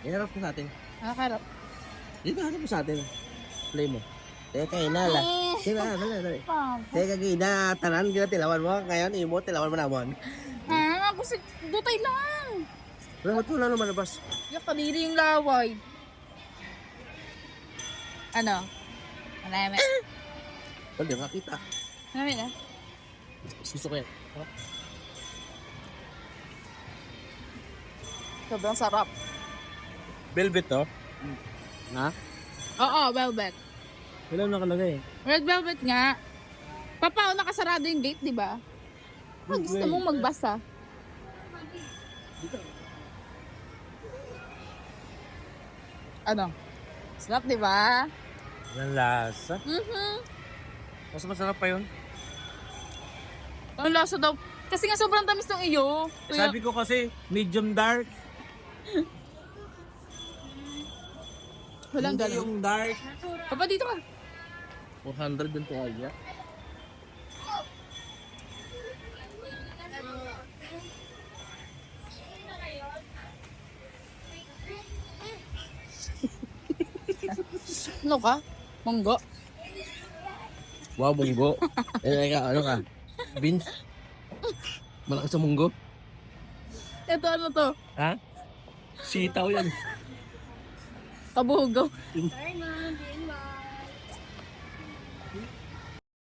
Iharap mo sa atin. Nakakarap. Dito, harap mo sa atin. Play mo. Teka, inala. Diba, dali. Teka, gina, tanan, gina, tilawan mo. Ngayon, imo, tilawan mo naman. Kasi dutay lang. Pero ba't wala naman nabas? Yung kadiri yung laway. Ano? Marami. Huwag yung kakita. Marami na. Gusto ko yan. Sobrang sarap. Velvet to? Ha? Oo, velvet. Wala nakalagay. Red velvet nga. Papaw, nakasarado yung gate, di ba? Pag gusto mong magbasa. Ano? Sarap, di ba? Walang lasa. Mas masarap pa yun. Ang lasa daw. Kasi nga sobrang tamis ng iyo. Kuya, Sabi ko kasi, medium dark. walang Hindi ganun. yung dark. Papa, dito ka. 400 din to kaya. Ano ka? Monggo. Wow, munggo. Ano ka? Beans? Malakas sa munggo? Ito ano to? Ha? Sitaw yan. Kabuhugaw. Sorry, ma'am. Being well.